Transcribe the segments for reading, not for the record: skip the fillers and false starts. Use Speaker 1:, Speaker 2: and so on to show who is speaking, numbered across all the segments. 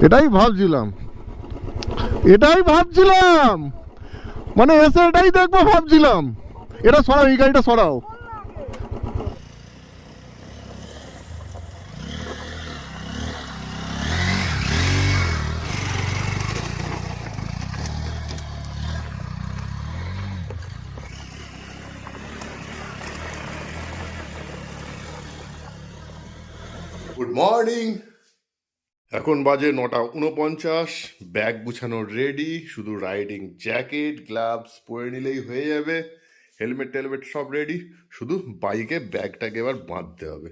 Speaker 1: এটাই ভাবছিলাম, মানে এসে এটাই দেখবো ভাবছিলাম। এটা সরাও, এই গাড়িটা সরাও। Good morning. এখন বাজে 9:49। ব্যাগ গুছানো রেডি, শুধু রাইডিং জ্যাকেট গ্লাভস পরে নিলেই হয়ে যাবে। হেলমেট টেলমেট সব রেডি, শুধু বাইকে ব্যাগটাকে এবার বাঁধতে হবে।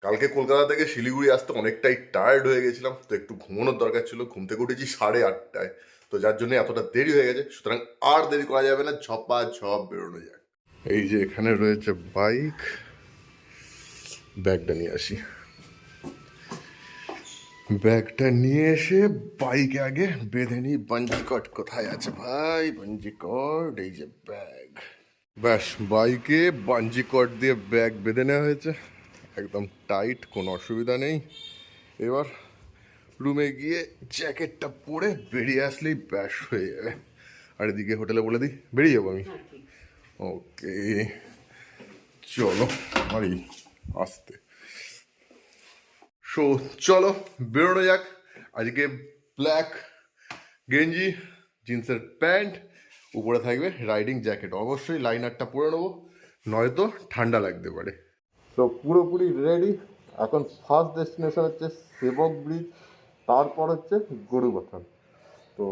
Speaker 1: কালকে কলকাতা থেকে শিলিগুড়ি আসতে অনেকটাই টায়ার্ড হয়ে গেছিলাম, তো একটু ঘুমানোর দরকার ছিল। ঘুম থেকে উঠেছি 8:30টায়, তো যার জন্য এতটা দেরি হয়ে গেছে। সুতরাং আর দেরি করা যাবে না, ঝপাঝপ বেরোনো যায়। এই যে এখানে রয়েছে বাইক, ব্যাগটা নিয়ে আসি। ব্যাগটা নিয়ে এসে বাইকে আগে বেঁধে নিই। বাঞ্জি কট কোথায় আছে ভাই? বাঞ্জি কট, এই যে ব্যাগ। ব্যাস, বাইকে বাঞ্জি কট দিয়ে ব্যাগ বেঁধে নেওয়া হয়েছে, একদম টাইট, কোনো অসুবিধা নেই। এবার রুমে গিয়ে জ্যাকেটটা পরে বেরিয়ে আসলেই ব্যাস হয়ে যাবে। আর এদিকে হোটেলে বলে দিই বেরিয়ে যাবো আমি। ওকে চলো, আরে আসতে। সো চলো বেরোনো যাক। আজকে ব্ল্যাক গেঞ্জি, জিন্সের প্যান্ট, উপরে থাকবে রাইডিং জ্যাকেট। অবশ্যই লাইনারটা পরে নেবো, নয়তো ঠান্ডা লাগতে পারে। তো পুরোপুরি রেডি। এখন ফার্স্ট ডেস্টিনেশন হচ্ছে সেবক ব্রিজ, তারপর হচ্ছে গরুবাথান। তো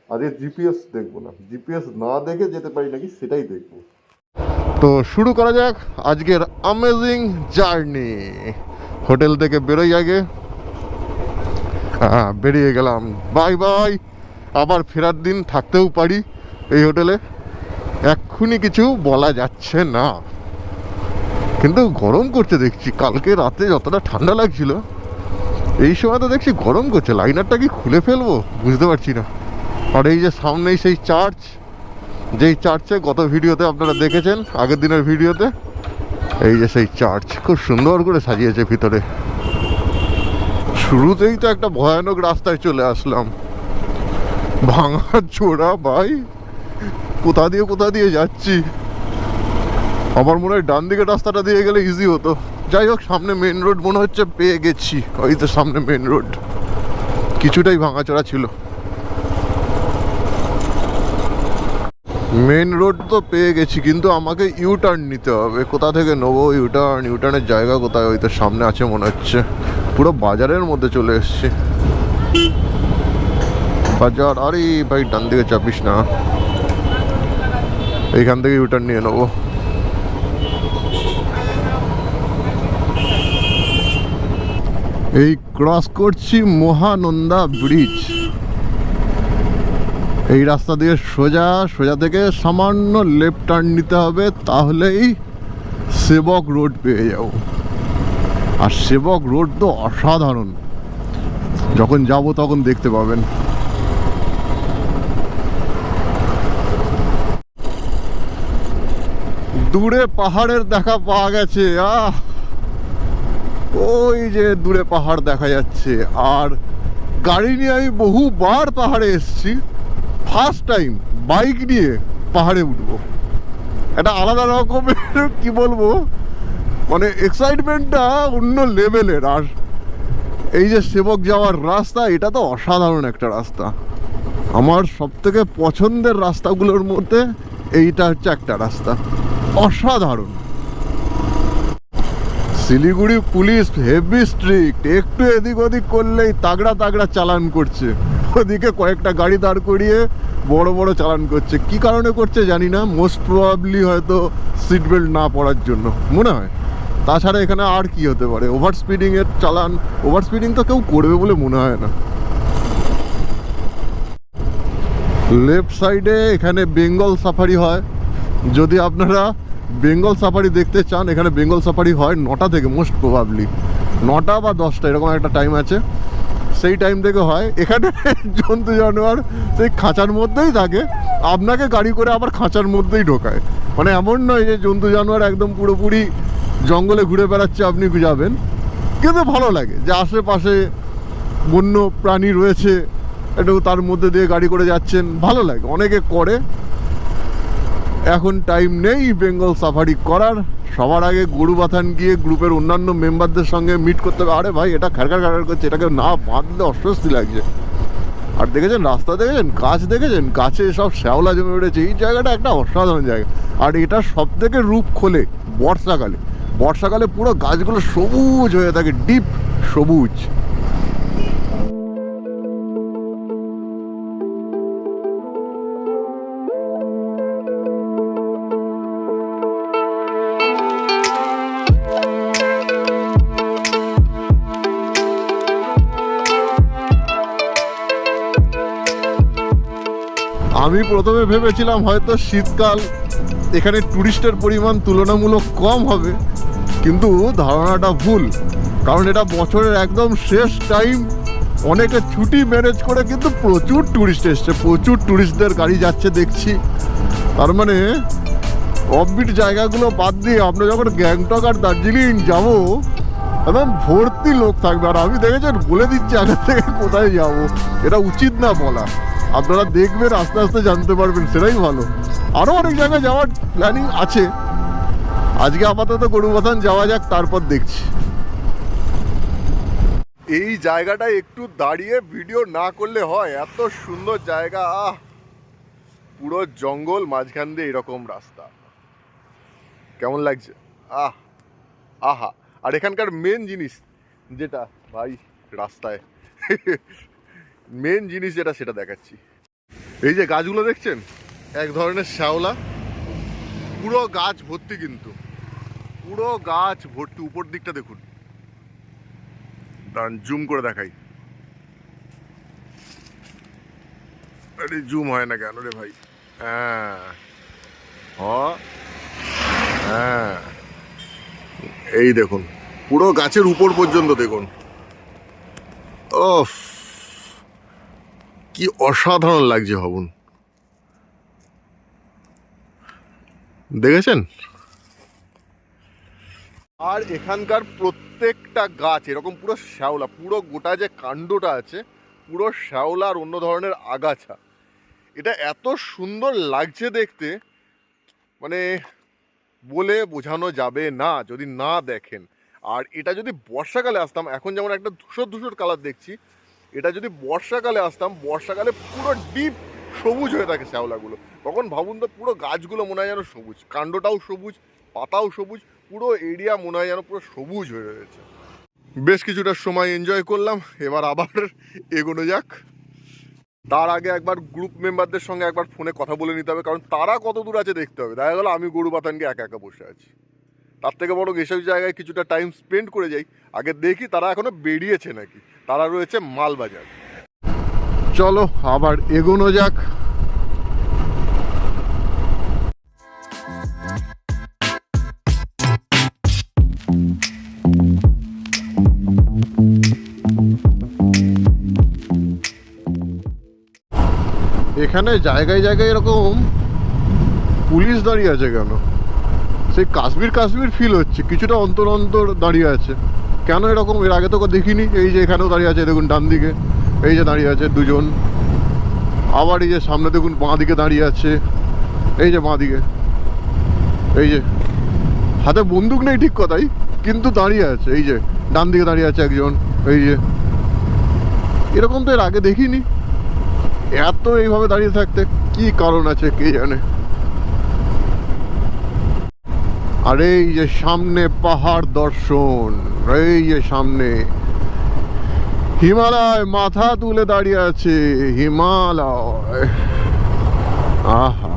Speaker 1: আজকে জিপিএস দেখবো না, জিপিএস না দেখে যেতে পারি নাকি সেটাই দেখবো। তো শুরু করা যাক আজকের অ্যামেজিং জার্নি। হোটেল থেকে বেরোই আগে। বেরিয়ে গেলাম, বাই বাই। আবার ফেরার দিন থাকতেও পারি এই হোটেলে, এক্ষুনি কিছু বলা যাচ্ছে না। কিন্তু গরম করছে দেখছি, কালকে রাতে যতটা ঠান্ডা লাগছিল এই সময় তো দেখছি গরম করছে। লাইনারটা কি খুলে ফেলবো বুঝতে পারছি না। আর এই যে সামনেই সেই চার্চ, যেই চার্চে গত ভিডিওতে আপনারা দেখেছেন, আগের দিনের ভিডিওতে, এই যে সেই চার্চ খুব সুন্দর করে সাজিয়েছে ভিতরে। শুরুতেই তো একটা ভয়ানক রাস্তায় চলে আসলাম, ভাঙা চোরা ভাই। কোথা দিয়ে যাচ্ছি। আমার মনে হয় ডান দিকে রাস্তাটা দিয়ে গেলে ইজি হতো। যাই হোক, সামনে মেন রোড মনে হচ্ছে পেয়ে গেছি। ওই তো সামনে মেন রোড, কিছুটাই ভাঙাচোরা ছিল। মেন রোড তো পেয়ে গেছি, কিন্তু আমাকে ইউটার্ন নিতে হবে। কোথা থেকে নেবো ইউটার্ন? ইউটার্নের জায়গা কোথায়? ওই তো সামনে আছে মনে হচ্ছে। পুরো বাজারের মধ্যে চলে এসছি। বাজার, আরে ভাই ডান দিকে চাপিস না, এইখান থেকে ইউটার্ন নিয়ে নেবো। এই ক্রস করছি মহানন্দা ব্রিজ। এই রাস্তা দিয়ে সোজা থেকে সামান্য লেফট টার্ন নিতে হবে, তাহলেই সেবক রোড পেয়ে যাব। আর সেবক রোড তো অসাধারণ, যখন যাব তখন দেখতে পাবেন। দূরে পাহাড়ের দেখা পাওয়া গেছে। ওই যে দূরে পাহাড় দেখা যাচ্ছে। আর গাড়ি নিয়ে আমি বহুবার পাহাড়ে এসেছি, ফার্স্ট টাইম বাইক নিয়ে পাহাড়ে উঠবো। একটা আলাদা রকমের কি বলবো, মানে এক্সাইটমেন্টটা অন্য লেভেলের। আর এই যে সেবক যাওয়ার রাস্তা, এটা তো অসাধারণ একটা রাস্তা। আমার সব থেকে পছন্দের রাস্তাগুলোর মধ্যে এইটা হচ্ছে একটা রাস্তা, অসাধারণ। শিলিগুড়ি পুলিশ হেভি স্ট্রিক্ট, একটু এদিক ওদিক করলেই তাগড়া চালান করছে। ওদিকে কয়েকটা গাড়ি দাঁড় করিয়ে বড় চালান করছে। কি কারণে করছে জানি না, মোস্ট প্রবাবলি হয়তো সিট বেল্ট না পরার জন্য মনে হয়। তাছাড়া এখানে আর কি হতে পারে? ওভার স্পিডিংয়ের চালান। ওভার স্পিডিং তো কেউ করবে বলে মনে হয় না। লেফট সাইডে এখানে বেঙ্গল সাফারি হয়। যদি আপনারা বেঙ্গল সাফারি দেখতে চান, এখানে বেঙ্গল সাফারি হয় 9টা থেকে, মোস্ট প্রবাবলি 9টা বা 10টা এরকম একটা টাইম আছে। সেই টাইম থেকে হয়। এখানে জন্তু জানোয়ার সেই খাঁচার মধ্যেই থাকে, আপনাকে গাড়ি করে আবার খাঁচার মধ্যেই ঢোকায়। মানে এমন নয় যে জন্তু জানোয়ার একদম পুরোপুরি জঙ্গলে ঘুরে বেড়াচ্ছে, আপনি যাবেন। কিন্তু ভালো লাগে যে আশেপাশে
Speaker 2: বন্য প্রাণী রয়েছে, একটু তার মধ্যে দিয়ে গাড়ি করে যাচ্ছেন, ভালো লাগে, অনেকে করে। এখন টাইম নেই বেঙ্গল সাফারি করার, সবার আগে গরুবাথান গিয়ে গ্রুপের অন্যান্য মেম্বারদের সঙ্গে মিট করতে হবে। আরে ভাই এটা খাড়খাড় খাড়খাড় করছে, এটাকে না বাঁধলে অস্বস্তি লাগছে। আর দেখেছেন রাস্তা, দেখেছেন গাছ, দেখেছেন গাছে সব শ্যাওলা জমে উঠেছে। এই জায়গাটা একটা অসাধারণ জায়গা। আর এটা সব থেকে রূপ খোলে বর্ষাকালে। বর্ষাকালে পুরো গাছগুলো সবুজ হয়ে থাকে, ডিপ সবুজ। আমি প্রথমে ভেবেছিলাম হয়তো শীতকাল এখানে ট্যুরিস্টের পরিমাণ তুলনামূলক কম হবে, কিন্তু ধারণাটা ভুল। কারণ এটা বছরের একদম শেষ টাইম, অনেকে ছুটি ম্যানেজ করে কিন্তু প্রচুর ট্যুরিস্ট এসছে, প্রচুর ট্যুরিস্টদের গাড়ি যাচ্ছে দেখছি। তার মানে অফবিট জায়গাগুলো বাদ দিয়ে আমরা যখন গ্যাংটক আর দার্জিলিং যাব, একদম ভর্তি লোক থাকবে। আর আমি দেখেছেন বলে দিচ্ছি আগে থেকে কোথায় যাব, এটা উচিত না বলা। আপনারা দেখবেন, আস্তে আস্তে জানতে পারবেন, সেটাই ভালো। আরও অনেক জায়গায় যাওয়ার প্ল্যানিং আছে। আজকে আপাতত গরুবাথান যাওয়া যাক, তারপর দেখছি। এই জায়গাটা একটু দাঁড়িয়ে ভিডিও না করলে হয়, এত সুন্দর জায়গা। পুরো জঙ্গল, মাঝখান দিয়ে এরকম রাস্তা, কেমন লাগছে? আহা। আর এখানকার মেন জিনিস যেটা ভাই, রাস্তায় মেন জিনিস যেটা, সেটা দেখাচ্ছি। এই যে গাছগুলো দেখছেন, এক ধরনের শ্যাওলা, পুরো গাছ ভর্তি, কিন্তু পুরো গাছ ভর্তি। উপর দিকটা দেখুন, দাঁড়ান জুম করে দেখাই। আরে জুম হয় না কেন রে ভাই? হ্যাঁ, এই দেখুন পুরো গাছের উপর পর্যন্ত দেখুন। ওফ, কি অসাধারণ লাগছে ভাবুন, দেখেছেন? আর এখানকার প্রত্যেকটা গাছ এরকম পুরো শ্যাওলা, পুরো গোটা যে কাণ্ডটা আছে পুরো শ্যাওলা আর অন্য ধরনের আগাছা। এটা এত সুন্দর লাগছে দেখতে, মানে বলে বোঝানো যাবে না যদি না দেখেন। আর এটা যদি বর্ষাকালে আসতাম, এখন যেমন একটা ধূসর ধূসর কালার দেখছি, এটা যদি বর্ষাকালে আসতাম, বর্ষাকালে পুরো ডিপ সবুজ হয়ে থাকে শ্যাওলাগুলো। তখন ভাবুন তো, পুরো গাছগুলো মনে হয় যেন সবুজ, কাণ্ডটাও সবুজ, পাতাও সবুজ, পুরো এরিয়া মনে হয় যেন পুরো সবুজ হয়ে রয়েছে। বেশ কিছুটা সময় এনজয় করলাম, এবার আবার এগোনো যাক। তার আগে একবার গ্রুপ মেম্বারদের সঙ্গে একবার ফোনে কথা বলে নিতে হবে, কারণ তারা কত দূর আছে দেখতে হবে। দেখা গেলো আমি গরুবাথানকে একা একা বসে আছি, তার থেকে বড় এসব জায়গায় কিছুটা টাইম স্পেন্ড করে যাই। আগে দেখি তারা এখনো বেরিয়েছে নাকি, তারা রয়েছে মালবাজার। চলো আবার এগোনো যাক। এখানে জায়গায় জায়গায় এরকম পুলিশ দাঁড়িয়ে আছে কেন? সেই কাশ্মীর ফিল হচ্ছে, কিছুটা অন্তর অন্তর দাঁড়িয়ে আছে। কেন এরকম? এর আগে তো দেখিনি। এই যে এখানেও দাঁড়িয়ে আছে দেখুন, ডান দিকে এই যে দাঁড়িয়ে আছে দুজন। আবার এই যে সামনে দেখুন বাঁ দিকে দাঁড়িয়ে আছে, এই যে বাঁ দিকে, এই যে হাতে বন্দুক নেই ঠিক কথাই, কিন্তু দাঁড়িয়ে আছে। এই যে ডান দিকে দাঁড়িয়ে আছে একজন, এই যে এরকম তো এর আগে দেখিনি। এত এইভাবে দাঁড়িয়ে থাকতে কি কারণ আছে কে জানে। আর এই যে সামনে পাহাড় দর্শন, এই যে সামনে হিমালয় মাথা তুলে দাঁড়িয়ে আছে, হিমালয়। আহা,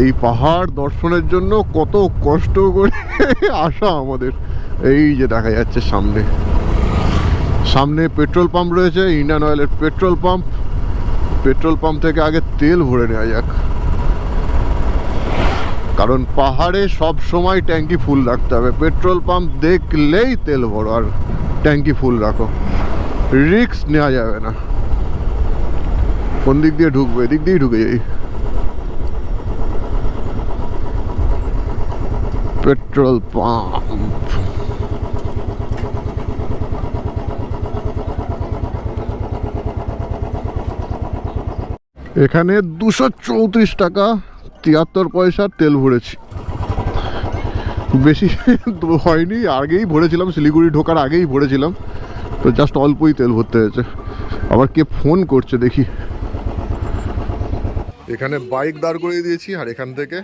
Speaker 2: এই পাহাড় দর্শনের জন্য কত কষ্ট করে আসা আমাদের। এই যে দেখা যাচ্ছে সামনে সামনে পেট্রোল পাম্প রয়েছে, ইন্ডিয়ান অয়েলের পেট্রোল পাম্প। পেট্রোল পাম্প থেকে আগে তেল ভরে নেওয়া যাক, কারণ পাহাড়ে সব সময় ট্যাঙ্কি ফুল রাখতে হবে। পেট্রোল পাম্প দেখলেই তেল ভরো আর ট্যাঙ্কি ফুল রাখো, রিস্ক নেওয়া যাবে না। কোন দিক দিয়ে ঢুকবো? এদিক দিয়েই ঢুকে যাই। পেট্রোল পাম্প এখানে 234 টাকা 73 পয়সা তেল ভরেছি, বেশি হয়নি, আগেই ভরেছিলাম, শিলিগুড়ি ঢোকার আগেই ভরেছিলাম, তো জাস্ট অল্পই তেল ভরতে হয়েছে। আবার কে ফোন করছে দেখি। এখানে বাইক দাঁড় করিয়ে দিয়েছি আর এখান থেকে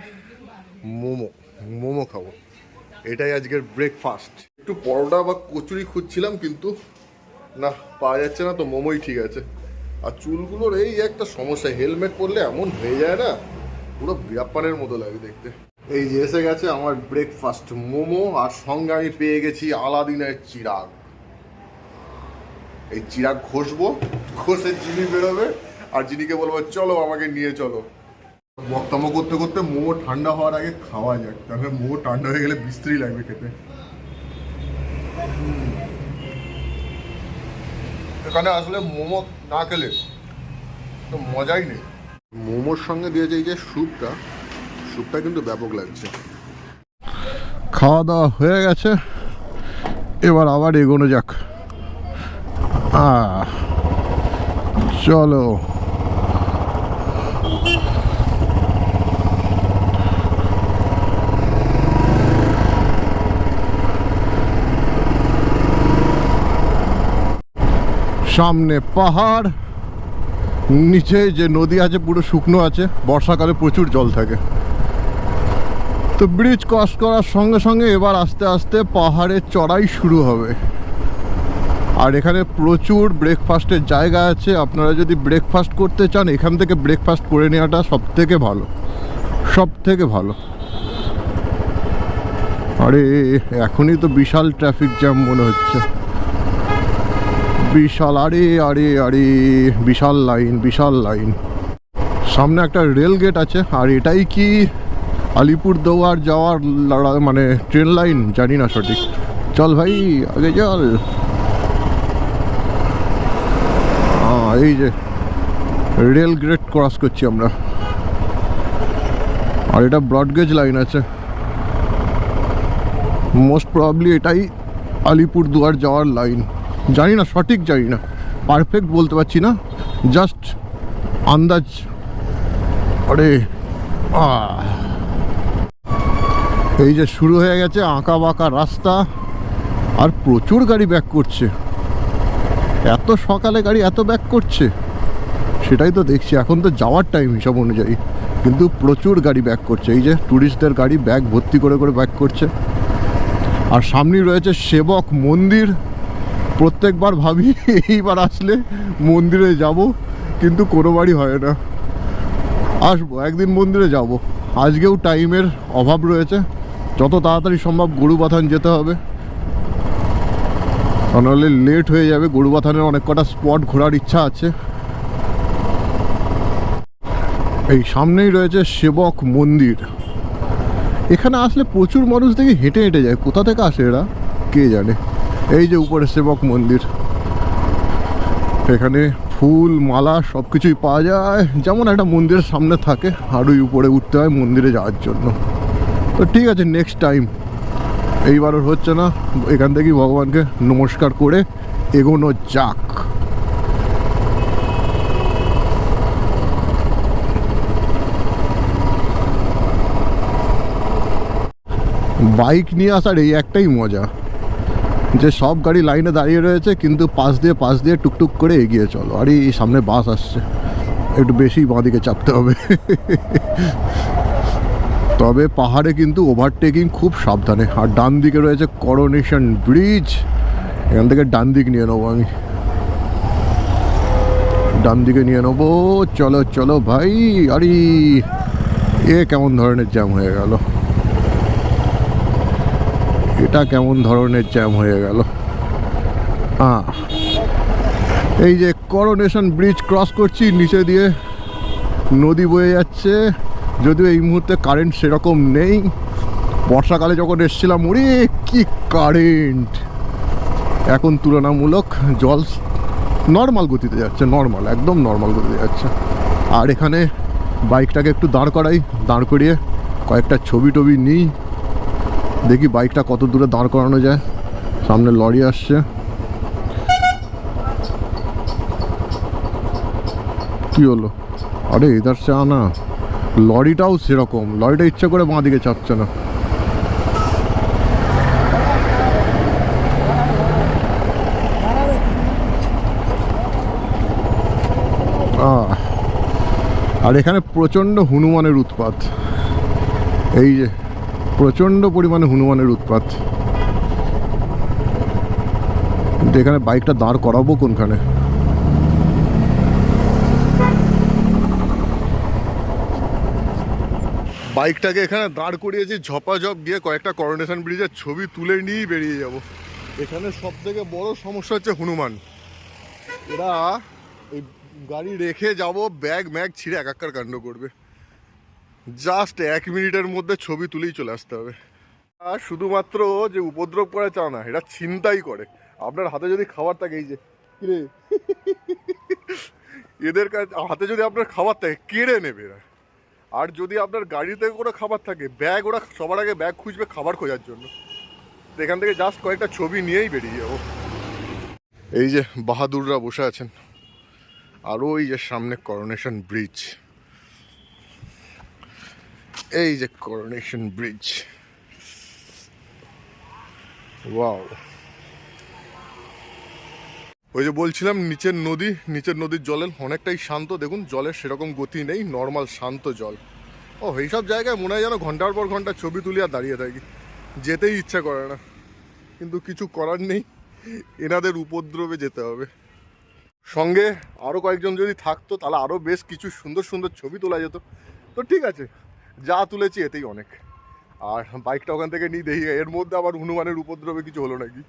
Speaker 2: মোমো খাবো, এটাই আজকের ব্রেকফাস্ট। একটু পরোটা বা কচুরি খুঁজছিলাম কিন্তু না, পাওয়া যাচ্ছে না, তো মোমোই ঠিক আছে। আর চুলগুলোর এই একটা সমস্যা, হেলমেট পরলে এমন হয়ে যায় না, পুরো বিরাপ্পানের মতো লাগে দেখতে। এই যে এসে গেছে আমার ব্রেকফাস্ট, মোমো, আর সঙ্গে আমি পেয়ে গেছি আলাদিনের চিরাগ। এই চিরাগ ঘষবো, ঘষে চিনি বেরোবে, আর চিনিকে বলবো চলো আমাকে নিয়ে চলো। বক্তব্য করতে করতে মোমো ঠান্ডা হওয়ার আগে খাওয়া যাক, তাহলে মোমো ঠান্ডা হয়ে গেলে বিশ্রী লাগবে খেতে। এখানে আসলে মোমো না খেলে তো মজাই নেই। মোমোর সঙ্গে দিয়েছে এই যে স্যুপটা, স্যুপটা কিন্তু ব্যাপক লাগছে। খাওয়া দাওয়া হয়ে গেছে, এবার আবার এগোনো যাক। চলো। সামনে পাহাড়, নিচে যে নদী আছে পুরো শুকনো আছে, বর্ষাকালে প্রচুর জল থাকে। তো ব্রিজ ক্রস করার সঙ্গে সঙ্গে এবার আস্তে আস্তে পাহাড়ের চড়াই শুরু হবে। আর এখানে প্রচুর ব্রেকফাস্টের জায়গা আছে, আপনারা যদি ব্রেকফাস্ট করতে চান এখান থেকে ব্রেকফাস্ট করে নেওয়াটা সব থেকে ভালো, সব থেকে ভালো। আরে এখনই তো বিশাল ট্রাফিক জ্যাম মনে হচ্ছে, বিশাল, আরে আরে আরে বিশাল লাইন, বিশাল লাইন। সামনে একটা রেল গেট আছে, আর এটাই কি আলিপুরদুয়ার যাওয়ার মানে ট্রেন লাইন জানি না সঠিক। চল ভাই আগে চল। এই যে রেল গেট ক্রস করছি আমরা, আর এটা ব্রডগেজ লাইন আছে, মোস্ট প্রবাবলি এটাই আলিপুরদুয়ার যাওয়ার লাইন, জানি না সঠিক, জানি না, পারফেক্ট বলতে পারছি না, জাস্ট আন্দাজ। আরে এই যে শুরু হয়ে গেছে আঁকা বাঁকা রাস্তা, আর প্রচুর গাড়ি ব্যাক করছে। এত সকালে গাড়ি এত ব্যাক করছে, সেটাই তো দেখছি। এখন তো যাওয়ার টাইম হিসাব অনুযায়ী, কিন্তু প্রচুর গাড়ি ব্যাক করছে। এই যে ট্যুরিস্টদের গাড়ি ব্যাগ ভর্তি করে করে ব্যাক করছে। আর সামনেই রয়েছে সেবক মন্দির। প্রত্যেকবার ভাবি এইবার আসলে মন্দিরে যাব, কিন্তু কোনোবারই হয় না। আসবো একদিন মন্দিরে যাব, আজকেও টাইমের অভাব রয়েছে। যত তাড়াতাড়ি সম্ভব গরুবাথান যেতে হবে, নাহলে লেট হয়ে যাবে। গরুবাথানের অনেক কটা স্পট ঘোরার ইচ্ছা আছে। এই সামনেই রয়েছে সেবক মন্দির। এখানে আসলে প্রচুর মানুষ দেখি হেঁটে হেঁটে যায়, কোথা থেকে আসে এরা কে জানে। এই যে উপরে সেবক মন্দির, এখানে ফুল মালা সব কিছুই পাওয়া যায়, যেমন একটা মন্দিরের সামনে থাকে, আরও উপরে উঠতে হয় মন্দিরে যাওয়ার জন্য। তো ঠিক আছে, নেক্সট টাইম। এইবার আর হচ্ছে না, এখান থেকেই ভগবানকে নমস্কার করে এগোনো যাক। বাইক নিয়ে আসার এই একটাই মজা, যে সব গাড়ি লাইনে দাঁড়িয়ে রয়েছে, কিন্তু পাশ দিয়ে টুকটুক করে এগিয়ে চলো। আর এই সামনে বাস আসছে, একটু বেশি বাঁদিকে চাপতে হবে। তবে পাহাড়ে কিন্তু ওভারটেকিং খুব সাবধানে। আর ডান দিকে রয়েছে করোনেশন ব্রিজ, এখান থেকে ডান দিক নিয়ে নেবো আমি, ডান দিকে নিয়ে নেবো। চলো চলো ভাই। আরে এ কেমন ধরনের জ্যাম হয়ে গেল, এটা কেমন ধরনের জ্যাম হয়ে গেল। এই যে করোনেশন ব্রিজ ক্রস করছি, নিচে দিয়ে নদী বয়ে যাচ্ছে। যদিও এই মুহূর্তে কারেন্ট সেরকম নেই, বর্ষাকালে যখন এসেছিলাম ওরে কি কারেন্ট। এখন তুলনামূলক জল নর্মাল গতিতে যাচ্ছে, নর্মাল, একদম নর্মাল গতিতে যাচ্ছে। আর এখানে বাইকটাকে একটু দাঁড় করাই, দাঁড় করিয়ে কয়েকটা ছবি টবি নিই, দেখি বাইকটা কত দূরে দাঁড় করানো যায়। সামনে লরি আসছে, কি হলো
Speaker 1: আরে ইধার সে আনা, লরিটাও সেরকম, লরিটা ইচ্ছা করে বাঁ দিকে চাপছে না। আর এখানে প্রচণ্ড হনুমানের উৎপাত, এই যে প্রচণ্ড পরিমাণে হনুমানের উৎপাত। কিন্তু এখানে বাইকটা দাঁড় করাবো কোনখানে? বাইকটাকে এখানে দাঁড় করিয়েছি, ঝপাঝপ গিয়ে কয়েকটা করোনেশন ব্রিজের ছবি তুলে নিয়েই বেরিয়ে যাব। এখানে সব থেকে বড় সমস্যা হচ্ছে হনুমান। এরা এই গাড়ি রেখে যাব, ব্যাগ ম্যাগ ছিঁড়ে একাকার কাণ্ড করবে। জাস্ট 1 মিনিটের মধ্যে ছবি তুলেই চলে আসতে হবে। আর শুধুমাত্র যে উপদ্রব করে তা না, এরা ছিনতাই করে। আপনার হাতে যদি খাবার থাকে, এই যে কিরে এদের কাছে হাতে যদি আপনার খাবার থাকে কেড়ে নেবে এরা। আর যদি আপনার গাড়িতে কোনো খাবার থাকে, ব্যাগ ওরা সবার আগে ব্যাগ খুঁজবে খাবার খোঁজার জন্য। তো এখান থেকে জাস্ট কয়েকটা ছবি নিয়েই বেরিয়ে যাবো। এই যে বাহাদুররা বসে আছেন, আর ওই যে সামনে করোনেশন ব্রিজ, এই যে করোনেশন ব্রিজ। ওয়াও, ওই যে বলছিলাম নিচের নদী, নিচের নদীর জলের অনেকটাই শান্ত। দেখুন জলের সেরকম গতি নেই, নর্মাল শান্ত জল। ও এইসব জায়গায় মনে হয় যেন ঘন্টার পর ঘন্টা ছবি তুলি আর দাঁড়িয়ে থাকি, যেতেই ইচ্ছা করে না। কিন্তু কিছু করার নেই, এনাদের উপদ্রবে যেতে হবে। সঙ্গে আরও কয়েকজন যদি থাকতো তাহলে আরও বেশ কিছু সুন্দর সুন্দর ছবি তোলা যেত। তো ঠিক আছে, যা তুলেছি এতেই অনেক। আর বাইকটা ওখান থেকে নিয়ে দেখি এর মধ্যে আবার হনুমানের উপদ্রবে কিছু হলো নাকি।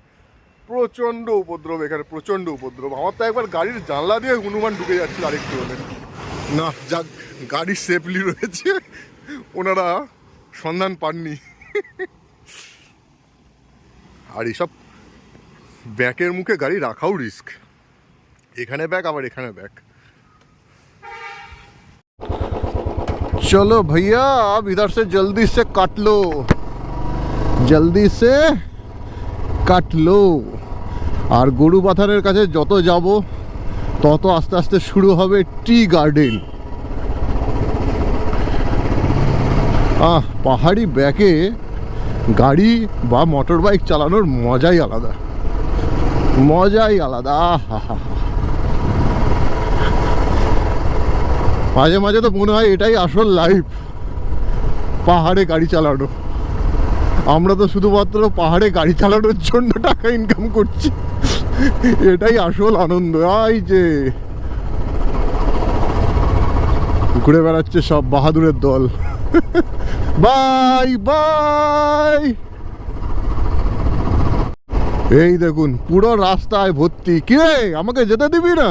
Speaker 1: প্রচণ্ড উপদ্রব এখানে, প্রচণ্ড উপদ্রব। আমার তো একবার গাড়ির জানলা দিয়ে হনুমান ঢুকে যাচ্ছিল আরেকটু হলে। না যাক, গাড়ি সেফলি রয়েছে, ওনারা সন্ধান পাননি। আর এইসব ব্যাকের মুখে গাড়ি রাখাও রিস্ক। এখানে ব্যাগ আবার এখানে ব্যাগ। চলো भैया अब इधर से जल्दी से काट लो, जल्दी से কাট লো। আর গরু পাথারের কাছে যত যাব তত আস্তে আস্তে শুরু হবে টি গার্ডেন। পাহাড়ি ব্যাকে গাড়ি বা মোটর বাইক চালানোর মজাই আলাদা, মজাই আলাদা। মাঝে মাঝে তো মনে হয় এটাই আসল লাইফ, পাহাড়ে গাড়ি চালানো। আমরা তো শুধুমাত্র পাহাড়ে গাড়ি চালানোর জন্য টাকা ইনকাম করছি, এটাই আসল আনন্দ। এই যে ঘুরে বেড়াচ্ছে সব বাহাদুরের দল। Bye bye. এই দেখুন পুরো রাস্তায় ভর্তি। কিরে আমাকে যেতে দিবি না?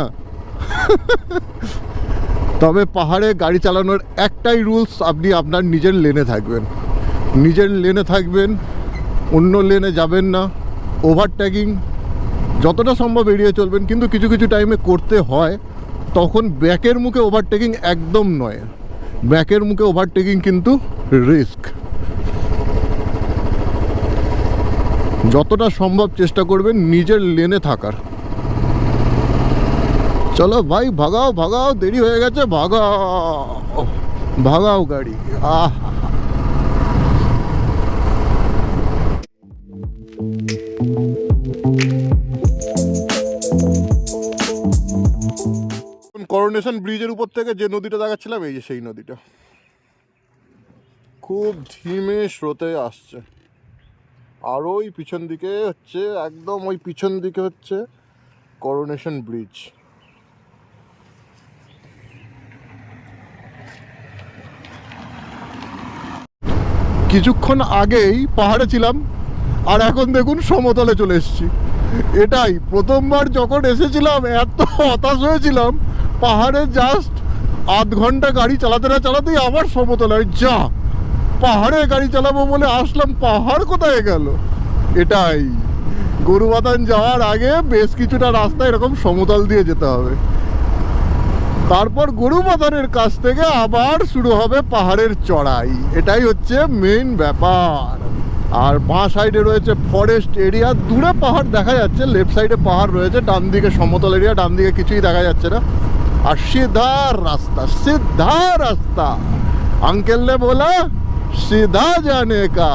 Speaker 1: তবে পাহাড়ে গাড়ি চালানোর একটাই রুলস, আপনি আপনার নিজের লেনে থাকবেন, নিজের লেনে থাকবেন, অন্য লেনে যাবেন না। ওভারটেকিং যতটা সম্ভব এড়িয়ে চলবেন, কিন্তু কিছু কিছু টাইমে করতে হয়, তখন ব্যাকের মুখে ওভারটেকিং একদম নয়। ব্যাকের মুখে ওভারটেকিং কিন্তু রিস্ক। যতটা সম্ভব চেষ্টা করবেন নিজের লেনে থাকার। চলো ভাই ভাগাও ভাগাও, দেরি হয়ে গেছে, ভাগাও ভাগাও গাড়ি। করোনেশন ব্রিজের উপর থেকে যে নদীটা দেখাচ্ছিলাম, এই যে সেই নদীটা খুব ধীমে স্রোতে আসছে। আর ওই পিছন দিকে হচ্ছে, একদম ওই পিছন দিকে হচ্ছে করোনেশন ব্রিজ। কিছুক্ষণ আগেই পাহাড়ে ছিলাম, আর এখন দেখুন সমতলে চলে এসেছি। এটাই প্রথমবার যখন এসেছিলাম এত হতাশ হয়েছিলাম, পাহাড়ে জাস্ট আধ ঘন্টা গাড়ি চালাতে না চালাতেই আবার সমতলায়। যা পাহাড়ে গাড়ি চালাবো বলে আসলাম, পাহাড় কোথায় গেল। এটাই গরুবাথান যাওয়ার আগে বেশ কিছুটা রাস্তা এরকম সমতল দিয়ে যেতে হবে, তারপর গরুবাথানের কাছ থেকে আবার শুরু হবে পাহাড়ের চড়াই। এটাই হচ্ছে মেইন ব্যাপার।
Speaker 2: আর বাঁ সাইডে রয়েছে ফরেস্ট এরিয়া, দূরে পাহাড় দেখা যাচ্ছে, লেফট সাইডে পাহাড় রয়েছে, ডান দিকে সমতল এরিয়া, ডান দিকে কিছুই দেখা যাচ্ছে না। আর সিধা রাস্তা আঙ্কেল ने बोला सीधा जाने का।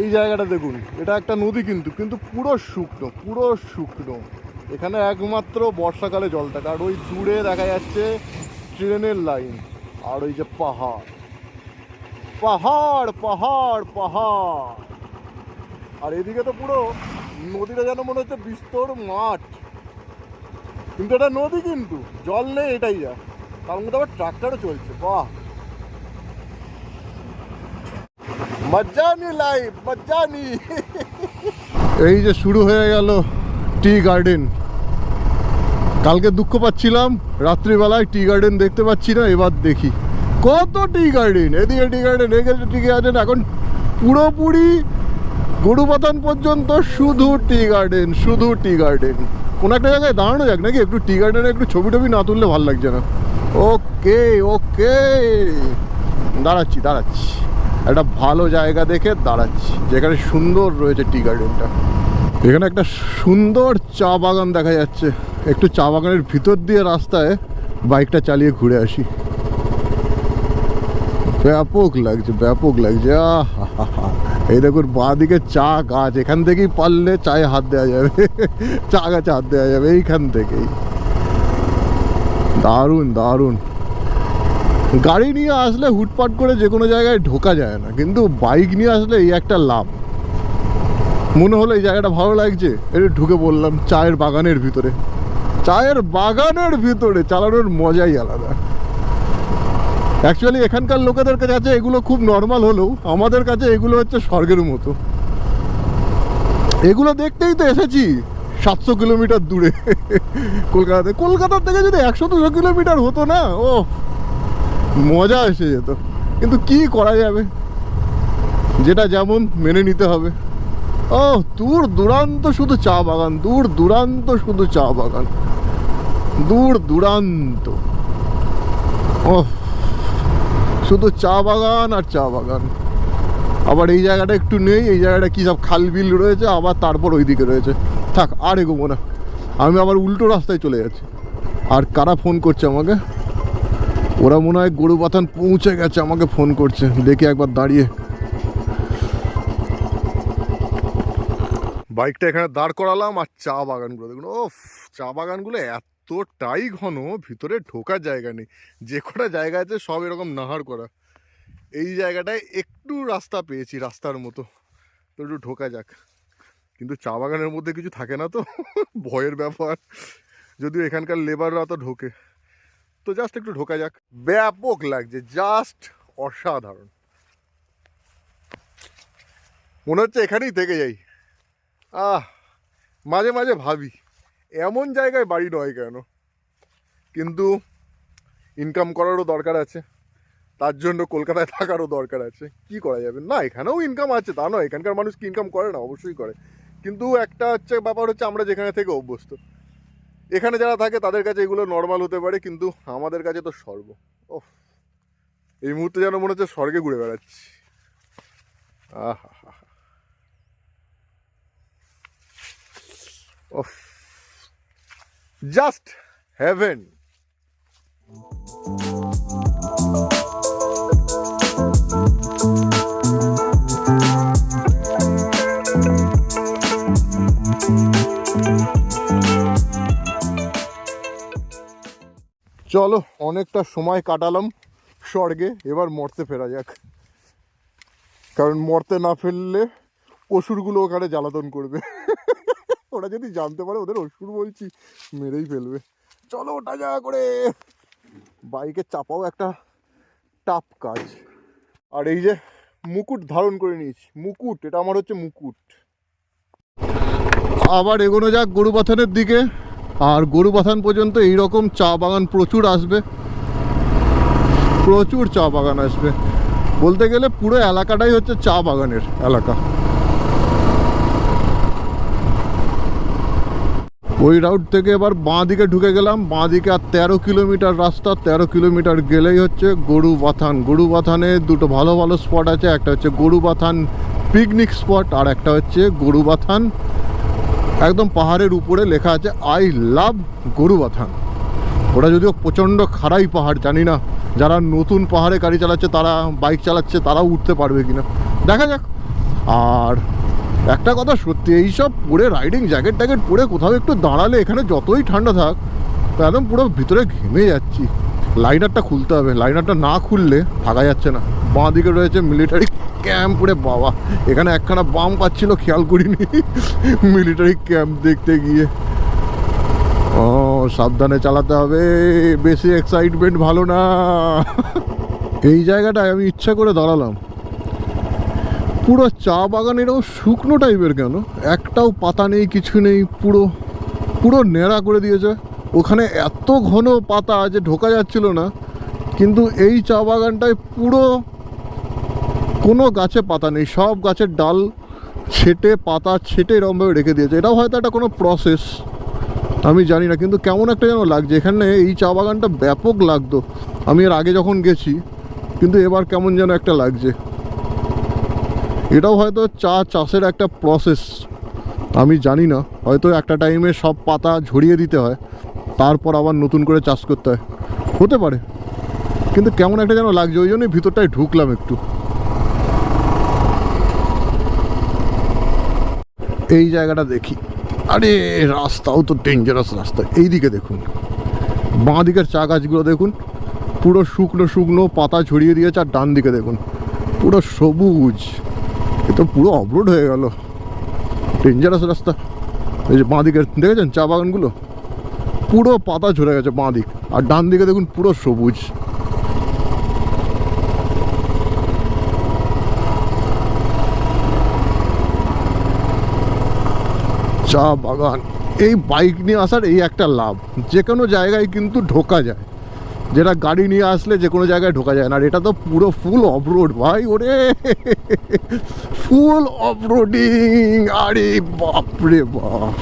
Speaker 2: এই জায়গাটা দেখুন, এটা একটা নদী কিন্তু কিন্তু পুরো শুকনো। এখানে একমাত্র বর্ষাকালে জল থাকে। আর ওই দূরে দেখা যাচ্ছে ট্রেনের লাইন, আর ওই যে পাহাড়। আর এদিকে তো পুরো নদীটা যেন মনে হচ্ছে বিস্তর মাঠ, কিন্তু এটা নদী, কিন্তু জল নেই, এটাই যা। তার মধ্যে আবার ট্রাক্টরও চলছে। বাহ, মজ্জানি লাইফ, মজ্জানি। এই যে শুরু হয়ে গেল টি গার্ডেন। কালকে দুঃখ পাচ্ছিলাম রাত্রিবেলায় টি গার্ডেন দেখতে পাচ্ছি না, এবার দেখি কত টি গার্ডেন, এদিকে টি গার্ডেন, এদিকে টি গার্ডেন। এখন পুরোপুরি গরুপাতান পর্যন্ত শুধু টি গার্ডেন। কোনো একটা জায়গায় দাঁড়ানো যাক নাকি, একটু টি গার্ডেনে একটু ছবি টবি না তুললে ভালো লাগছে না। ওকে দাঁড়াচ্ছি, একটা ভালো জায়গা দেখে দাঁড়াচ্ছি যেখানে সুন্দর রয়েছে টি গার্ডেনটা। এখানে একটা সুন্দর চা বাগান দেখা যাচ্ছে। একটু চা বাগানের ভিতর দিয়ে রাস্তায় বাইকটা চালিয়ে ঘুরে আসি। ব্যাপক লাগছে। এই দেখুন বাঁ দিকে চা গাছ, এখান থেকেই পারলে চায়ে হাত দেওয়া যাবে, চা গাছে হাত দেওয়া যাবে এইখান থেকেই। দারুণ। গাড়ি নিয়ে আসলে হুটপাট করে যে কোনো জায়গায় ঢোকা যায় না, কিন্তু বাইক নিয়ে আসলে এই একটা লাভ। মনে হলো এই জায়গাটা ভালো লাগছে, একটু ঢুকে পড়লাম চায়ের বাগানের ভিতরে। চালানোর মজাই আলাদা। অ্যাকচুয়ালি এখানকার লোকেদের কাছে এগুলো খুব নর্মাল হলেও আমাদের কাছে এগুলো হচ্ছে স্বর্গের মতো। এগুলো দেখতেই তো এসেছি 700 কিলোমিটার দূরে কলকাতার থেকে যদি 100-200 কিলোমিটার হতো না, ও মজা এসে যেত। কিন্তু কি করা যাবে, যেটা যেমন মেনে নিতে হবে। ও দূর দূরান্ত শুধু চা বাগান, ও শুধু চা বাগান আর চা বাগান। আবার এই জায়গাটা একটু নেই, এই জায়গাটা কি সব খাল বিল রয়েছে, আবার তারপর ওইদিকে রয়েছে। থাক, আর এগোবো না, আমি আবার উল্টো রাস্তায় চলে যাচ্ছি। আর কারা ফোন করছে আমাকে, ওরা মনে হয় গরুপাতান পৌঁছে গেছে, আমাকে ফোন করছে। দেখি একবার দাঁড়িয়ে বাইকটা এখানে দাঁড় করালাম। আর চা বাগানগুলো দেখুন, ও চা বাগানগুলো এতটাই ঘন, ভিতরে ঢোকার জায়গা নেই। যে কটা জায়গা আছে সব এরকম নাহার করা। এই জায়গাটায় একটু রাস্তা পেয়েছি, রাস্তার মতো, তো একটু ঢোকা যাক। কিন্তু চা বাগানের মধ্যে কিছু থাকে না তো, ভয়ের ব্যাপার। যদিও এখানকার লেবাররা তো ঢোকে, তো জাস্ট একটু ঢোকা যাক। ব্যাপক লাগছে, জাস্ট অসাধারণ। মনে হচ্ছে এখানেই থেকে যাই। মাঝে মাঝে ভাবি এমন জায়গায় বাড়ি নয় কেন, কিন্তু ইনকাম করারও দরকার আছে, তার জন্য কলকাতায় থাকারও দরকার আছে। কি করা যাবে, না এখানেও ইনকাম আছে তা নয়, এখানকার মানুষ কি ইনকাম করে না, অবশ্যই করে। কিন্তু একটা হচ্ছে ব্যাপার হচ্ছে আমরা যেখানে থেকে অভ্যস্ত, এখানে যারা থাকে তাদের কাছে এগুলো নর্মাল হতে পারে, কিন্তু আমাদের কাছে তো স্বর্গ। ওহ, এই মুহূর্তে যেন মনে হচ্ছে স্বর্গে ঘুরে বেড়াচ্ছি। আহা, ওহ, জাস্ট হেভেন। চলো, অনেকটা সময় কাটালাম স্বর্গে, এবার মর্তে ফেরা যাক। কারণ মর্তে না ফেললে অসুরগুলো ওখানে জ্বালাতন করবে। ওরা যদি জানতে পারে ওদের অসুর বলছি, মেরেই ফেলবে। চলো ওটা যা করে। বাইকে চাপাও একটা টাফ কাজ। আর এই যে মুকুট ধারণ করে নিয়েছি, মুকুট, এটা আমার হচ্ছে মুকুট। আবার এগোনো যাক গরুপাথানের দিকে। আর গরুপাথান পর্যন্ত এইরকম চা বাগান প্রচুর আসবে, প্রচুর চা বাগান আসবে। বলতে গেলে পুরো এলাকাটাই হচ্ছে চা বাগানের এলাকা। ওই রাউট থেকে এবার বাঁ দিকে ঢুকে গেলাম। বাঁ দিকে আর 13 কিলোমিটার রাস্তা। 13 কিলোমিটার গেলেই হচ্ছে গরুবাথান। গরুবাথানে দুটো ভালো ভালো স্পট আছে, একটা হচ্ছে গরুবাথান পিকনিক স্পট, আর একটা হচ্ছে গরুবাথান একদম পাহাড়ের উপরে লেখা আছে আই লাভ গরুবাথান। ওটা যদিও প্রচণ্ড খাড়াই পাহাড়, জানি না যারা নতুন পাহাড়ে গাড়ি চালাচ্ছে, তারা বাইক চালাচ্ছে, তারাও উঠতে পারবে কিনা দেখা যাক। আর একটা কথা সত্যি, এইসব পরে রাইডিং জ্যাকেট ট্যাকেট পরে কোথাও একটু দাঁড়ালে এখানে যতই ঠান্ডা থাক, তো একদম পুরো ভিতরে ঘেমে যাচ্ছি। লাইনারটা খুলতে হবে, লাইনারটা না খুললে থাকা যাচ্ছে না। বাঁ দিকে রয়েছে মিলিটারি ক্যাম্প। পুরে বাবা, এখানে একখানা বাম পাচ্ছিল, খেয়াল করিনি মিলিটারি ক্যাম্প দেখতে গিয়ে। ও সাবধানে চালাতে হবে, বেশি এক্সাইটমেন্ট ভালো না। এই জায়গাটায় আমি ইচ্ছা করে দাঁড়ালাম। পুরো চা বাগান এরকম শুকনো টাইপের, কেন একটাও পাতা নেই, কিছু নেই, পুরো পুরো ন্যাড়া করে দিয়েছে। ওখানে এত ঘন পাতা যে ঢোকা যাচ্ছিল না, কিন্তু এই চা বাগানটায় পুরো কোনো গাছে পাতা নেই, সব গাছের ডাল ছেটে পাতা ছেটে এরকমভাবে রেখে দিয়েছে। এটাও হয়তো একটা কোনো প্রসেস, আমি জানি না, কিন্তু কেমন একটা যেন লাগছে। এখানে এই চা বাগানটা ব্যাপক লাগতো আমি এর আগে যখন গেছি, কিন্তু এবার কেমন যেন একটা লাগছে। এটাও হয়তো চা চাষের একটা প্রসেস, আমি জানি না, হয়তো একটা টাইমে সব পাতা ঝরিয়ে দিতে হয়, তারপর আবার নতুন করে চাষ করতে হয়, হতে পারে। কিন্তু কেমন একটা যেন লাগছে, ওই জন্যই ভিতরটায় ঢুকলাম একটু। এই জায়গাটা দেখি, আরে রাস্তাও তো ডেঞ্জারাস রাস্তা। এই দিকে দেখুন, বাঁ দিকের চা গাছগুলো দেখুন, পুরো শুকনো শুকনো পাতা ছড়িয়ে দিয়েছে। আর ডান দিকে দেখুন, পুরো সবুজ। এ তো পুরো অবরোড হয়ে গেল, ডেঞ্জারাস রাস্তা। এই যে বাঁ দিকের দেখেছেন চা বাগানগুলো, পুরো পাতা ঝরে গেছে বাঁ দিক, আর ডান দিকে দেখুন পুরো সবুজ। চা বাগান, এই বাইক নিয়ে আসার এই একটা লাভ, যে কোনো জায়গায় কিন্তু ঢোকা যায়, যেটা গাড়ি নিয়ে আসলে যে কোনো জায়গায় ঢোকা যায় না। আর এটা তো পুরো ফুল অফরোড ভাই, ওরে ফুল অফরোডিং, আরে বাপরে বাপ।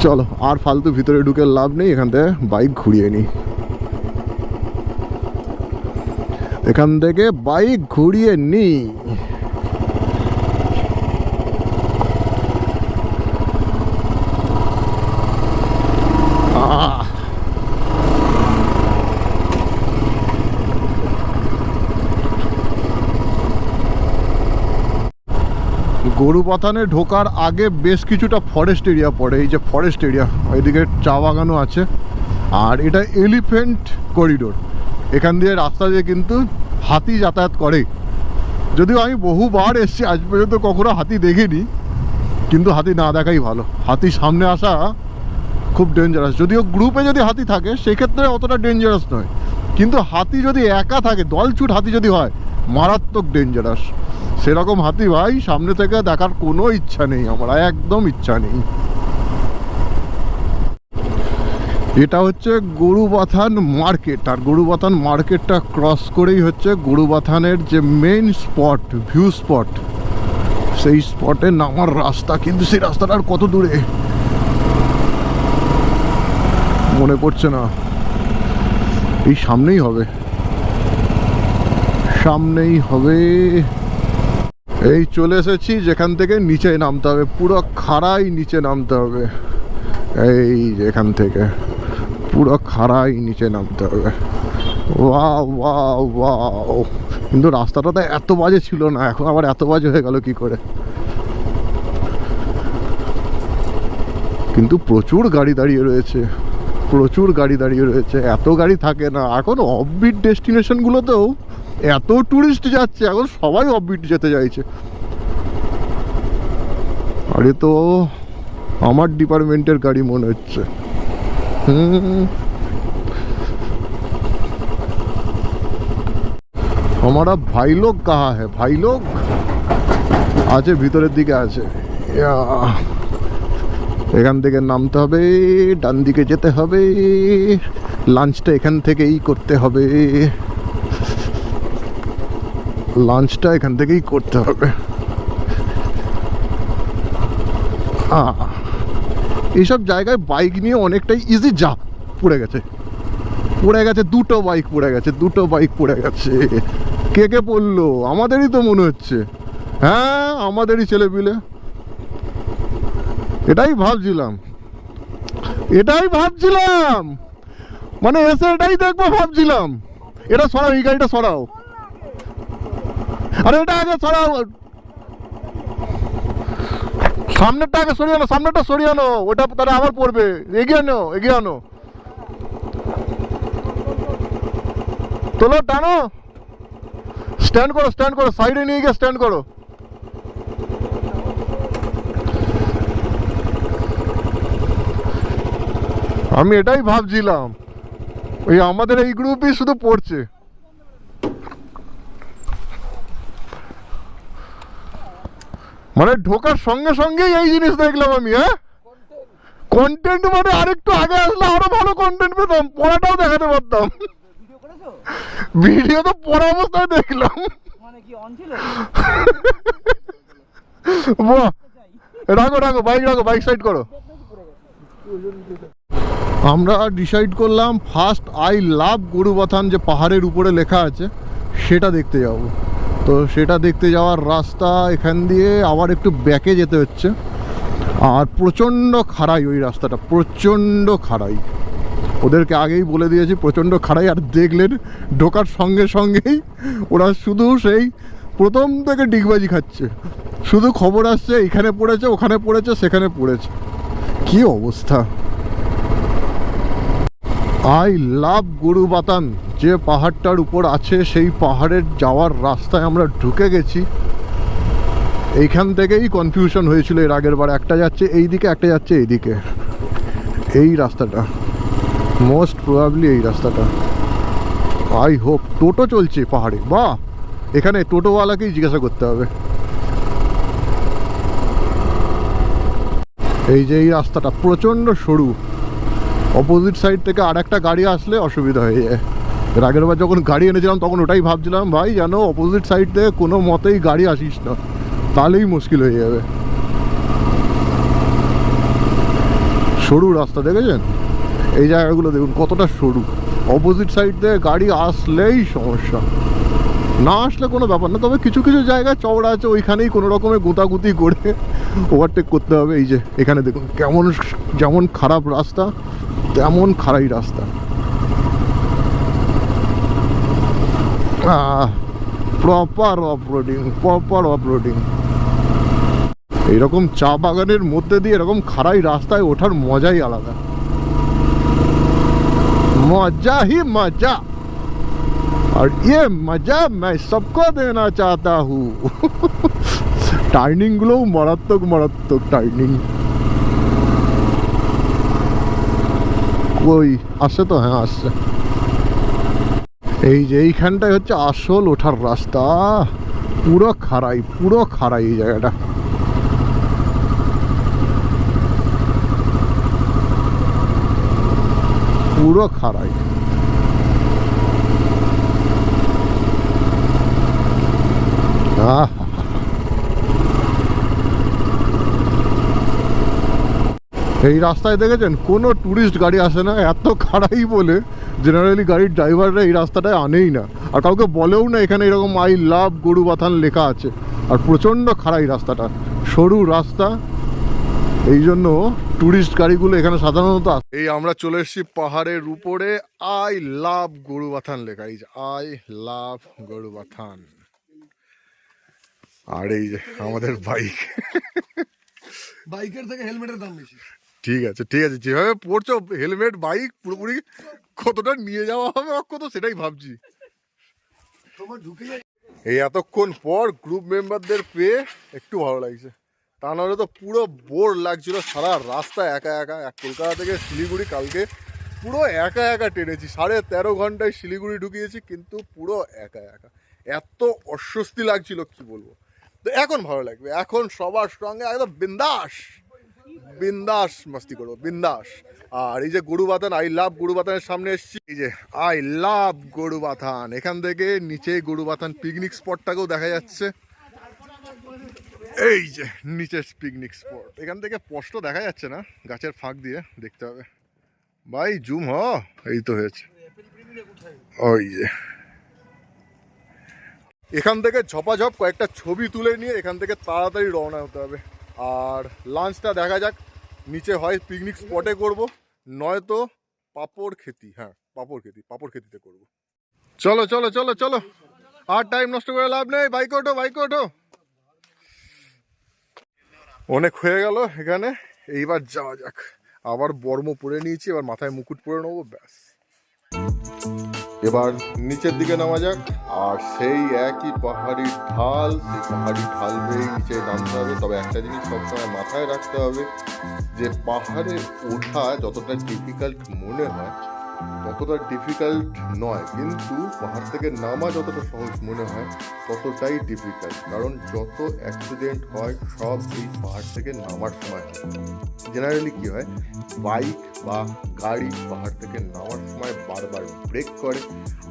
Speaker 2: চলো আর ফালতু ভিতরে ঢুকে লাভ নেই, এখান থেকে বাইক ঘুরিয়ে নিই। এখান থেকে বাইক ঘুরিয়ে নিই। গরুবাথানে ঢোকার আগে বেশ কিছুটা ফরেস্ট এরিয়া পড়ে, এই যে ফরেস্ট এরিয়া, ওইদিকে চা বাগানও আছে। আর এটা এলিফ্যান্ট করিডোর, এখান দিয়ে রাস্তা দিয়ে কিন্তু হাতি যাতায়াত করে। যদিও আমি বহুবার এসেছি, আজ পর্যন্ত কখনো হাতি দেখিনি, কিন্তু হাতি না দেখাই ভালো। হাতি সামনে আসা খুব ডেঞ্জারাস। যদিও গ্রুপে যদি হাতি থাকে সেক্ষেত্রে অতটা ডেঞ্জারাস নয়, কিন্তু হাতি যদি একা থাকে, দলছুট হাতি যদি হয়, মারাত্মক ডেঞ্জারাস। সেরকম হাতি ভাই সামনে থেকে দেখার কোনো ইচ্ছা নেই আমার, একদম ইচ্ছা নেই। এটা হচ্ছে গরুবাথান মার্কেট, আর গরুবাথান মার্কেটটা ক্রস করেই হচ্ছে গরুবাথানের যে মেইন স্পট, ভিউ স্পট, সেই স্পটে নামার রাস্তা। কিন্তু সেই রাস্তাটা আর কত দূরে মনে পড়ছে না, এই সামনেই হবে, সামনেই হবে। এই চলে এসেছি যেখান থেকে নিচে নামতে হবে, পুরো খাড়াই নিচে নামতে হবে। এই এখান থেকে পুরো খাড়াই নিচে নামতে হবে। ওয়াও ওয়াও ওয়াও, কিন্তু রাস্তাটা তো এত বাজে ছিল না, এখন আবার এত বাজে হয়ে গেল কি করে। কিন্তু প্রচুর গাড়ি দাঁড়িয়ে রয়েছে, প্রচুর গাড়ি দাঁড়িয়ে রয়েছে। এত গাড়ি থাকে না এখন অফবিট ডেস্টিনেশনগুলোতেও, এত টুরিস্ট যাচ্ছে এখন, সবাই অফবিট যেতে চাইছে। আরে তো আমার ডিপার্টমেন্টের গাড়ি মনে হচ্ছে। हमारा भाई लोग कहाँ है? भाई लोग আছে ভিতরের দিকে আছে। এখান থেকে নামতে হবে, ডান দিকে যেতে হবে, লাঞ্চটা এখান থেকেই করতে হবে, লাঞ্চটা এখান থেকেই করতে হবে। এইসব জায়গায় বাইক নিয়ে অনেকটাই ইজি যা পড়ে গেছে দুটো বাইক পড়ে গেছে কে কে পড়লো আমাদেরই তো মনে হচ্ছে হ্যাঁ আমাদেরই ছেলেপিলে এটাই ভাবছিলাম মানে এসে এটাই দেখবো ভাবছিলাম এটা সরাও এই গাড়িটা সরাও আরে এটা আগে সরাও সামনেরটা আগে সরিয়ে আনো ওটা তারা আবার পড়বে এগিয়ে আনো তোলো টানো স্ট্যান্ড করো সাইডে নিয়ে গিয়ে স্ট্যান্ড করো আমি এটাই ভাবছিলাম ওই আমাদের এই গ্রুপই শুধু পড়ছে মানে ঢোকার সঙ্গে সঙ্গেই এই জিনিস দেখলাম আমি হ্যাঁ কন্টেন্ট মানে আরেকটু আগে আসলে আরো ভালো কন্টেন্ট পেতাম পড়াটাও দেখাতে পারতাম ভিডিও তো পড়া অবস্থায় দেখলাম বাহ রাখো বাইক সাইড করো আমরা ডিসাইড করলাম ফার্স্ট আই লাভ গরুবাথান যে পাহাড়ের উপরে লেখা আছে সেটা দেখতে যাব তো সেটা দেখতে যাওয়ার রাস্তা এখান দিয়ে আবার একটু ব্যাকে যেতে হচ্ছে আর প্রচণ্ড খাড়াই ওই রাস্তাটা প্রচণ্ড খাড়াই ওদেরকে আগেই বলে দিয়েছি প্রচণ্ড খাড়াই আর দেখলেন ঢোকার সঙ্গে সঙ্গেই ওরা শুধু সেই প্রথম থেকে ডিগবাজি খাচ্ছে শুধু খবর আসছে এখানে পড়েছে ওখানে পড়েছে সেখানে পড়েছে কি অবস্থা আই লাভ গরুবাথান যে পাহাড়টার উপর আছে সেই পাহাড়ের যাওয়ার রাস্তায় আমরা ঢুকে গেছি এইখান থেকেই কনফিউশন হয়েছিল এর আগের বার একটা যাচ্ছে এই দিকে একটা যাচ্ছে এইদিকে এই রাস্তাটা মোস্ট প্রবাবলি এই রাস্তাটা আই হোপ টোটো চলছে পাহাড়ে বাহ এখানে টোটোওয়ালাকেই জিজ্ঞাসা করতে হবে এই যে এই রাস্তাটা প্রচণ্ড সরু অপোজিট সাইড থেকে আর একটা গাড়ি আসলে অসুবিধা হয়ে যায় এর আগের বার যখন গাড়ি এনেছিলাম তখন ওটাই ভাবছিলাম ভাই যেন অপোজিট সাইড থেকে কোনো মতেই গাড়ি আসিস না তাহলেই মুশকিল হয়ে যাবে সরু রাস্তা দেখেছেন এই জায়গাগুলো দেখুন কতটা সরু অপোজিট সাইড থেকে গাড়ি আসলেই সমস্যা না আসলে কোনো ব্যাপার না তবে কিছু কিছু জায়গায় চওড়া আছে ওইখানেই কোনো রকমের গুতাগুতি করে ওভারটেক করতে হবে এই যে এখানে দেখুন কেমন যেমন খারাপ রাস্তা তেমন খারাই রাস্তা প্রপার অফরোডিং এইরকম চা বাগানের মধ্যে দিয়ে এরকম খারাই রাস্তায় ওঠার মজাই আলাদা मजा ही मजा और ये मजा मैं सबको देना चाहता हूँ টার্নিং গুলো মারাত্মক টার্নিং ওই আসছে তো হ্যাঁ আসছে এই যে এইখানটাই হচ্ছে আসল ওঠার রাস্তা পুরো খাড়াই এই জায়গাটা পুরো খাড়াই এই রাস্তায় দেখেছেন কোনো টুরিস্ট গাড়ি আসে না এত খাড়াই বলে জেনারেলি গাড়ির ড্রাইভাররা এই রাস্তাটায় আনেই না আর কাউকে বলেও না এখানে এরকম আই লাভ গরুবাথান লেখা আছে আর প্রচণ্ড খাড়াই রাস্তাটা সরু রাস্তা এই জন্য টুরিস্ট গাড়িগুলো এখানে সাধারণত এই আমরা চলে এসেছি পাহাড়ের উপরে আই লাভ গরুবাথান লেখা এই যে আই লাভ গরুবাথান আর এই যে আমাদের
Speaker 3: বাইকের থেকে হেলমেটের দাম বেশি
Speaker 2: ঠিক আছে যেভাবে পড়ছো হেলমেট বাইক পুরোপুরি কতটা নিয়ে যাওয়া হবে কত সেটাই ভাবছি এই এতক্ষণ পর গ্রুপ মেম্বারদের পেয়ে একটু ভালো লাগছে তা নাহলে তো পুরো বোর লাগছিল সারা রাস্তা একা কলকাতা থেকে শিলিগুড়ি কালকে পুরো একা টেনেছি 13.5 ঘন্টায় শিলিগুড়ি ঢুকিয়েছি কিন্তু পুরো একা এত অস্বস্তি লাগছিল কি বলবো তো এখন ভালো লাগবে এখন সবার সঙ্গে একদম বিন্দাস মস্তি করবো বিন্দাস আর এই যে গরুবাথান আই লাভ গরুবাথানের সামনে এসেছি এই যে আই লাভ গরুবাথান এখান থেকে নিচে গরুবাথান পিকনিক স্পটটাকেও দেখা যাচ্ছে এই যে নিচের পিকনিক স্পট, এখান থেকে স্পষ্ট দেখা যাচ্ছে না, গাছের ফাঁক দিয়ে দেখতে হবে। ভাই জুম এই তো হয়েছে। ওই যে এখান থেকে ঝপাঝপ কয়েকটা ছবি তুলে নিয়ে এখান থেকে তাড়াতাড়ি রওনা হতে হবে। আর লাঞ্চটা দেখা যাক, নিচে হয় পিকনিক স্পটে করব, নয়তো পাপড় খেতি, হ্যাঁ পাপড় খেতিতে করব। চলো চলো চলো চলো, আর টাইম নষ্ট করে লাভ নেই, বাইকে ওঠো বাইকে ওঠো। অনেক হয়ে গেল এখানে, এইবার যাওয়া যাক। আবার বর্ম পরে নিয়েছি, এবার মাথায় মুকুট পরে নেবো, ব্যাস। এবার নিচের দিকে নামা যাক। আর সেই একই পাহাড়ি ঢাল, সেই পাহাড়ি ঢাল বেয়ে নিচে নামতে হবে। তবে একটা জিনিস সবসময় মাথায় রাখতে হবে, যে পাহাড়ে ওঠা যতটা ডিফিকাল্ট মনে হয় ততটা ডিফিকাল্ট নয়, কিন্তু পাহাড় থেকে নামা যতটা সহজ মনে হয় ততটাই ডিফিকাল্ট। কারণ যত অ্যাক্সিডেন্ট হয় সব এই পাহাড় থেকে নামার সময় হয়। জেনারেলি কী হয়, বাইক বা গাড়ি পাহাড় থেকে নামার সময় বারবার ব্রেক করে,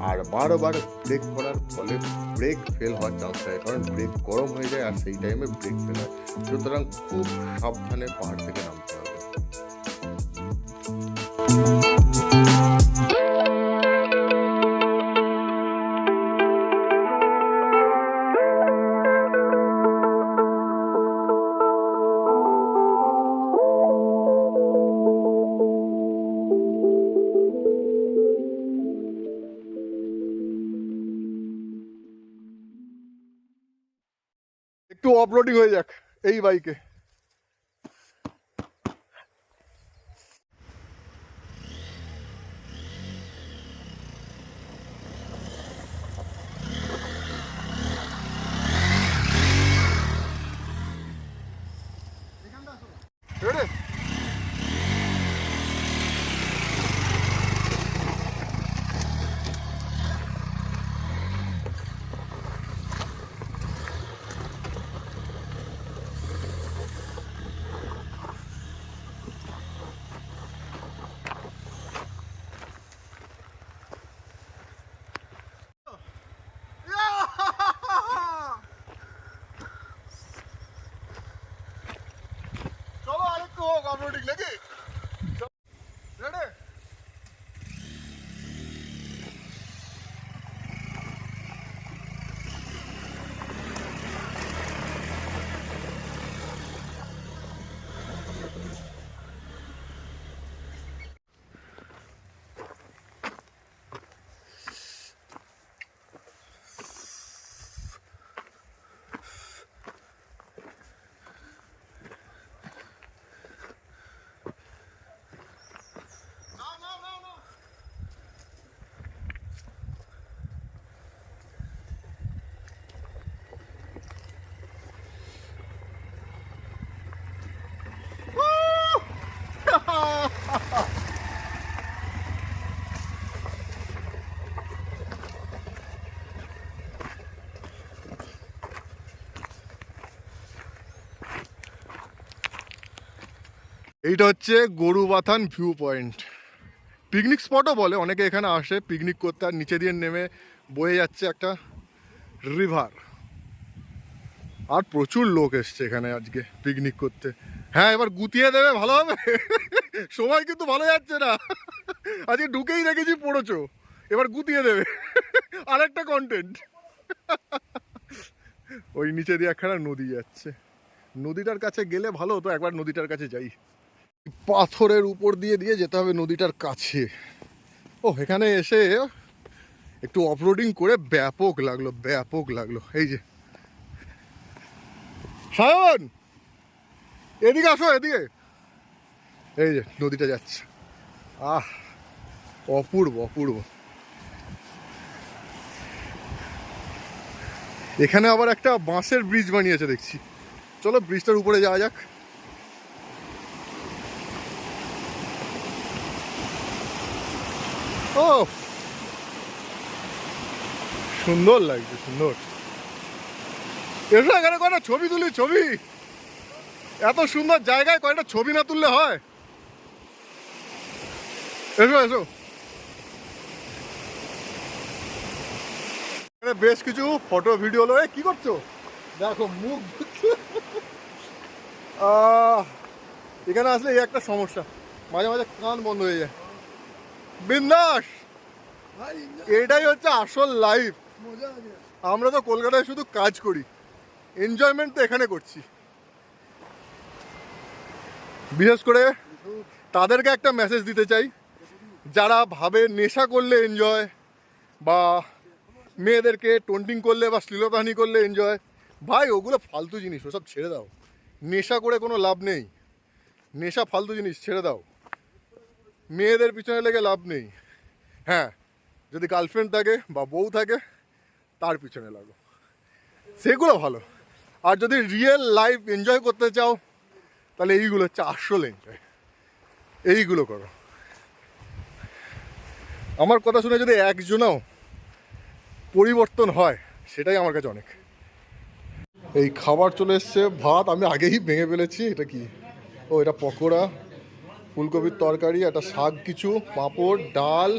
Speaker 2: আর বারবার ব্রেক করার ফলে ব্রেক ফেল হওয়ার চান্স থাকে, কারণ ব্রেক গরম হয়ে যায় আর সেই টাইমে ব্রেক ফেল হয়। সুতরাং খুব সাবধানে পাহাড় থেকে নামতে হবে। একটু অফরোডিং হয়ে যাক এই বাইকে। Ready? চলো আরেকটু হোক অফরোডিং নাকি? রেডি? এইটা হচ্ছে গরুবাথান ভিউ পয়েন্ট, পিকনিক স্পটও বলে অনেকে। এখানে আসে পিকনিক করতে, আর নিচে দিয়ে নেমে বয়ে যাচ্ছে একটা রিভার। আর প্রচুর লোক এসছে এখানে আজকে পিকনিক করতে। হ্যাঁ, এবার গুতিয়ে দেবে ভালো হবে। সময় কিন্তু ভালো যাচ্ছে না, আজকে ঢুকেই রেখেছি পড়েছো, এবার গুতিয়ে দেবে। আরেকটা কন্টেন্ট। ওই নিচে দিয়ে একখানা নদী যাচ্ছে, নদীটার কাছে গেলে ভালো হতো, একবার নদীটার কাছে যাই। পাথরের উপর দিয়ে দিয়ে যেতে হবে নদীটার কাছে। ও, এখানে এসে একটু অফরোডিং করে ব্যাপক লাগলো। এই যে সায়ন, এদিকে আসো, এদিকে। এই যে নদীটা যাচ্ছে, আহ অপূর্ব। এখানে আবার একটা বাঁশের ব্রিজ বানিয়েছে দেখছি, চলো ব্রিজটার উপরে যাওয়া যাক। ও সুন্দর লাগছে, সুন্দর। এসো এখানে কয়টা ছবি তুলি, ছবি। এত সুন্দর জায়গায় কয়টা ছবি না তুললে হয়? এসো। বেশ কিছু ফটো ভিডিও হলো। কি করছো? দেখো মুখ এখানে আসলে এই একটা সমস্যা, মাঝে মাঝে কান বন্ধ হয়ে যায়। বিন্দাস,
Speaker 3: ভাই enjoy
Speaker 2: এটাই হচ্ছে আসল লাইফ।
Speaker 3: মজা আছে।
Speaker 2: আমরা তো কলকাতায় শুধু কাজ করি, এনজয়মেন্ট তো এখানে করছি। বিশেষ করে তাদেরকে একটা মেসেজ দিতে চাই যারা ভাবে নেশা করলে এনজয়, বা মেয়েদেরকে টোন্টিং করলে বা শ্লীলতাহানি করলে এনজয়। ভাই ওগুলো ফালতু জিনিস, ওসব ছেড়ে দাও। নেশা করে কোনো লাভ নেই, নেশা ফালতু জিনিস, ছেড়ে দাও। মেয়েদের পিছনে লেগে লাভ নেই। হ্যাঁ, যদি গার্লফ্রেন্ড থাকে বা বউ থাকে তার পিছনে লাগো, সেগুলো ভালো। আর যদি রিয়েল লাইফ এনজয় করতে চাও তাহলে এইগুলো হচ্ছে আসল এনজয়, এইগুলো করো। আমার কথা শুনে যদি একজনও পরিবর্তন হয় সেটাই আমার কাছে অনেক। এই খাবার চলে এসছে, ভাত আমি আগেই ভেঙে ফেলেছি। এটা কি? ও, এটা পকোড়া, ফুলকপির তরকারি, একটা শাক, কিছু পাঁপড়, ডাল,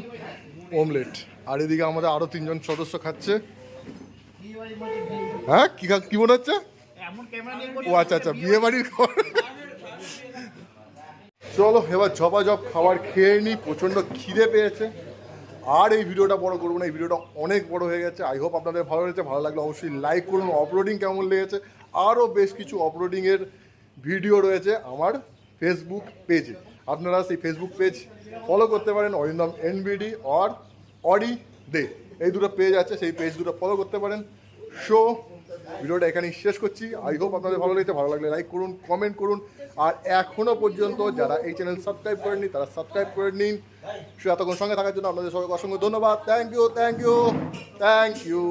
Speaker 2: অমলেট। আর এদিকে আমাদের আরও 3জন সদস্য খাচ্ছে। হ্যাঁ, কি মনে হচ্ছে? ও আচ্ছা আচ্ছা, বিয়ে বাড়ির খাবার। চলো এবার ঝপাঝপ খাবার খেয়ে নিই, প্রচণ্ড খিদে পেয়েছে। আর এই ভিডিওটা বড় করবো না, এই ভিডিওটা অনেক বড় হয়ে গেছে। আই হোপ আপনাদের ভালো লেগেছে। ভালো লাগলে অবশ্যই লাইক করুন। অপলোডিং কেমন লেগেছে, আরও বেশ কিছু অপলোডিংয়ের ভিডিও রয়েছে আমার ফেসবুক পেজে, আপনারা সেই ফেসবুক পেজ ফলো করতে পারেন। অরিন্দম এনবিডি আর অডি দে, এই দুটো পেজ আছে, সেই পেজ দুটো ফলো করতে পারেন। সো ভিডিওটা এখানেই শেষ করছি। আই হোপ আপনাদের ভালো লেগেছে। ভালো লাগলে লাইক করুন, কমেন্ট করুন। আর এখনও পর্যন্ত যারা এই চ্যানেল সাবস্ক্রাইব করেননি তারা সাবস্ক্রাইব করে নিন। সো এতক্ষণ সঙ্গে থাকার জন্য আপনাদের সবাইকে অসংখ্য ধন্যবাদ। Thank you, thank you, thank you.